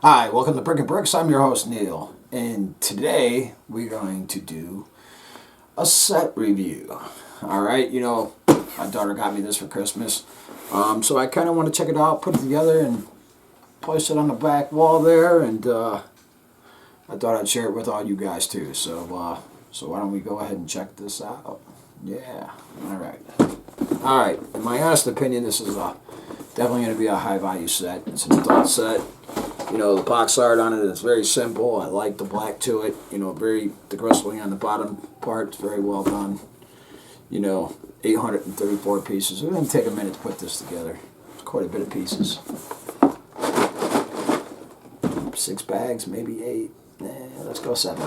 Hi, welcome to Brick and Bricks. I'm your host, Neil. And today we're going to do a set review. Alright, my daughter got me this for Christmas. So I kind of want to check it out, put it together, and place it on the back wall there. And I thought I'd share it with all you guys too. So why don't we go ahead and check this out? Yeah, alright. In my honest opinion, this is definitely going to be a high value set. It's an adult set. The box art on it is very simple. I like the black to it. The gristling on the bottom part is very well done. 834 pieces. It's going to take a minute to put this together. It's quite a bit of pieces. 6 bags, maybe 8. Let's go 7.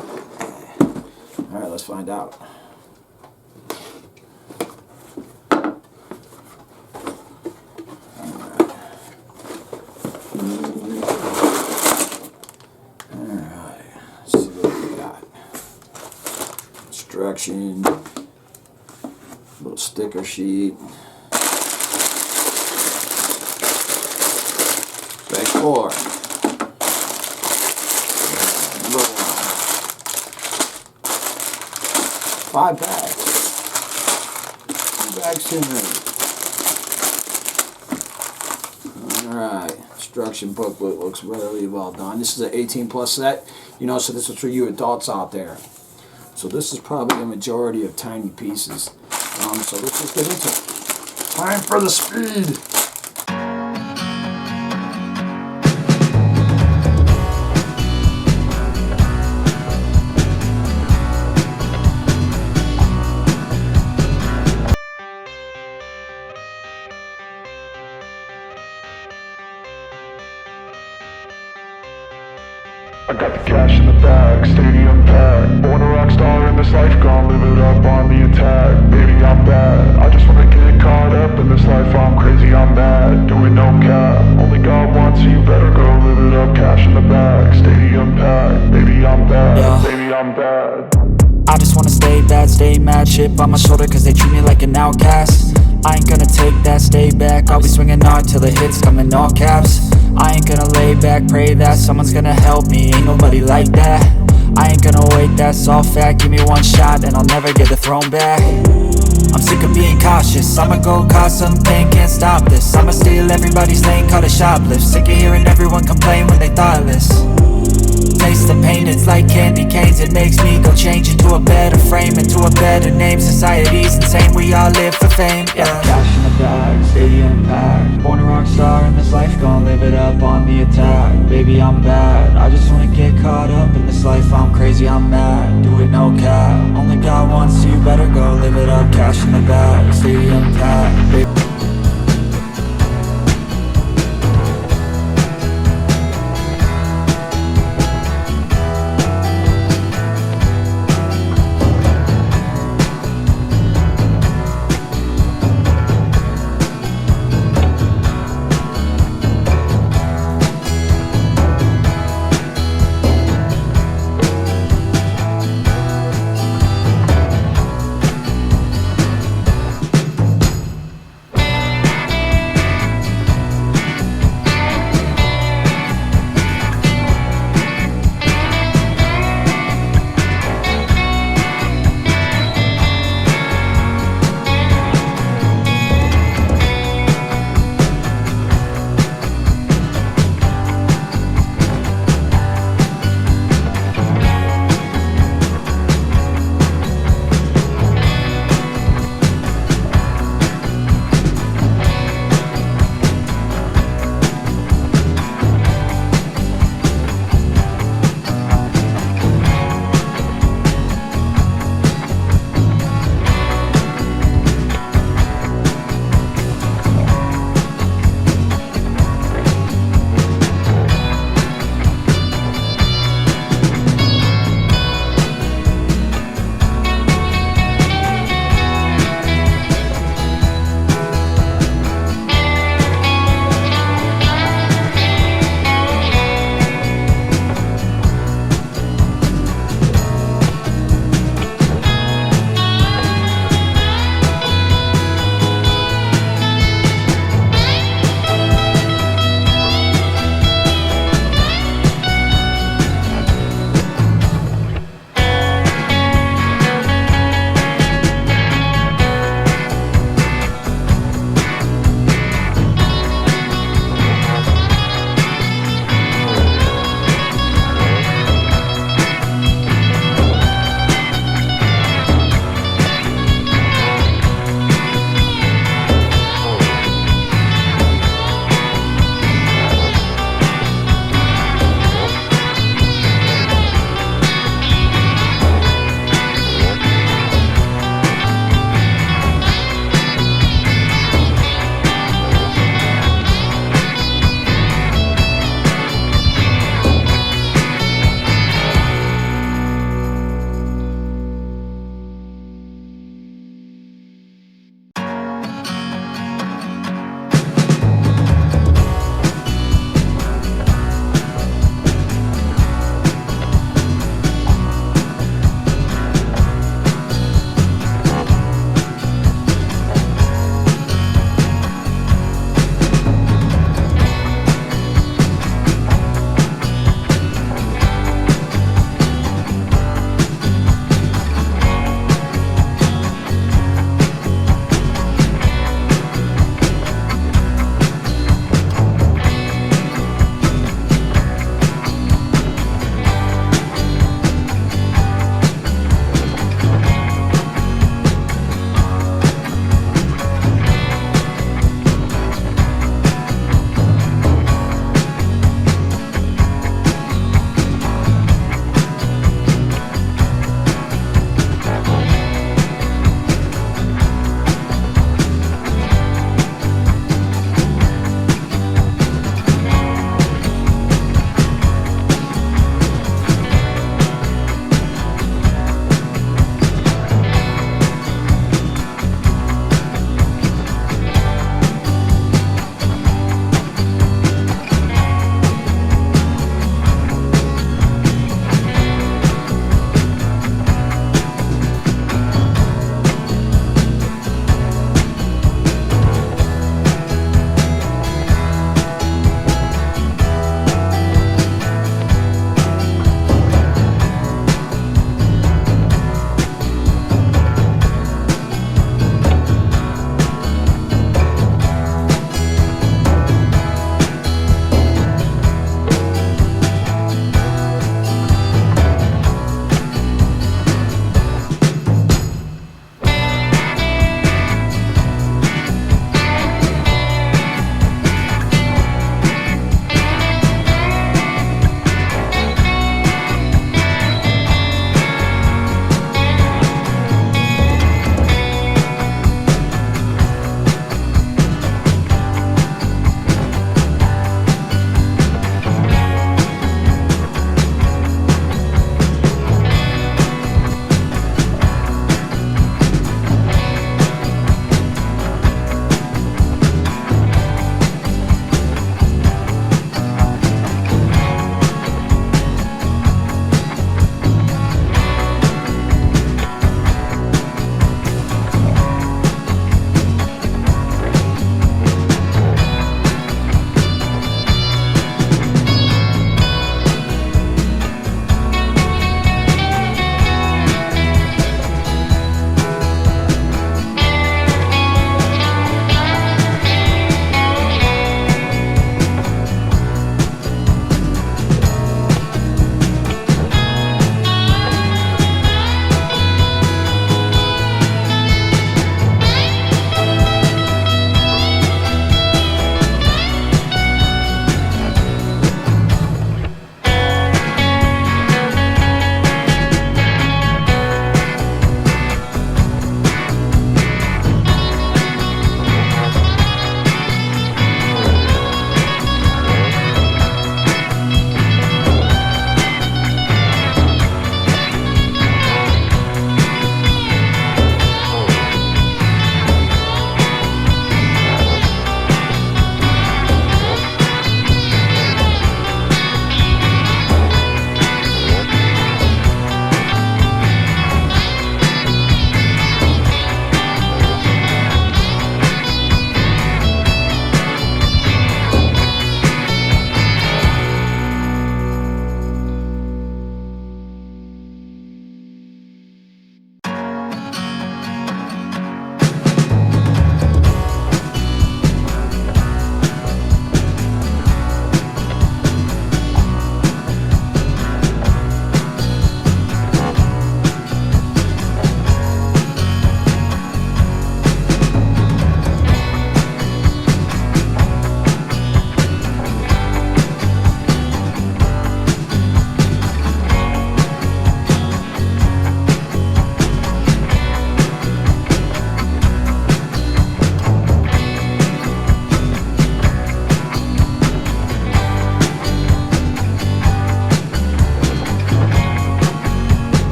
Alright, let's find out. Instruction, little sticker sheet, bag 4, little 5 bags, 2 bags too many. Alright, instruction booklet looks really well done. This is an 18 plus set, so this is for you adults out there. So this is probably a majority of tiny pieces. So let's just get into it. Time for the speed! I got the cash in the bag, stadium packed. Born a rock star in this life, gon' live it up on the attack. Baby, I'm bad, I just wanna get caught up in this life. I'm crazy, I'm mad, doing no cap. Only God wants you, better go live it up. Cash in the bag, stadium packed. Baby, I'm bad, baby, I'm bad. I just wanna stay bad, stay mad. Chip on my shoulder cause they treat me like an outcast. I ain't gonna take that, stay back. I'll be swinging hard till the hits come in all caps. I ain't gonna lay back, pray that someone's gonna help me. Ain't nobody like that. I ain't gonna wait, that's all fact. Give me one shot and I'll never get the throne back. I'm sick of being cautious, I'ma go cause some pain, can't stop this. I'ma steal everybody's lane, call it shoplift. Sick of hearing everyone complain when they thoughtless. Taste the pain, it's like candy canes. It makes me go change into a better frame, into a better name. Society's insane, we all live for fame, yeah. Cash in the bag, stadium packed. Born a rock star in this life, gon' live it up on the attack. Baby, I'm bad, I just wanna get caught up in this life. I'm crazy, I'm mad, do it no cap. Only God wants you, better go live it up. Cash in the bag, stadium packed, baby.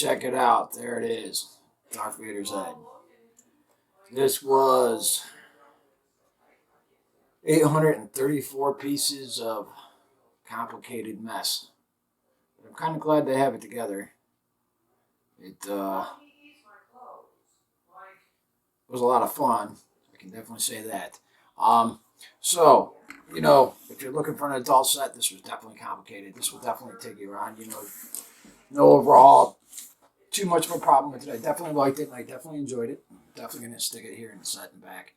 check it out. There it is. Darth Vader's head. This was 834 pieces of complicated mess. But I'm kind of glad they have it together. It was a lot of fun. I can definitely say that. So, if you're looking for an adult set, this was definitely complicated. This will definitely take you around. No overall too much of a problem with it. I definitely liked it, and I definitely enjoyed it. Definitely going to stick it here in the set and back.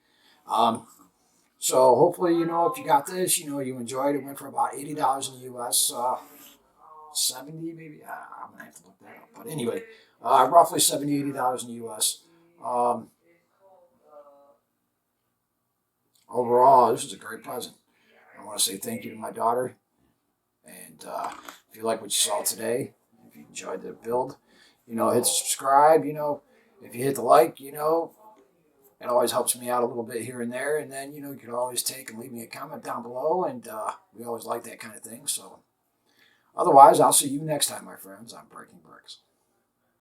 So hopefully, if you got this, you enjoyed it. It went for about $80 in the U.S., 70 maybe. I'm going to have to look that up. But anyway, roughly $70, $80 in the U.S. Overall, this is a great present. I want to say thank you to my daughter. And if you like what you saw today, if you enjoyed the build, hit subscribe. If you hit the like, it always helps me out a little bit here and there. And then, you can always take and leave me a comment down below. And we always like that kind of thing. So otherwise, I'll see you next time, my friends, on Breaking Bricks.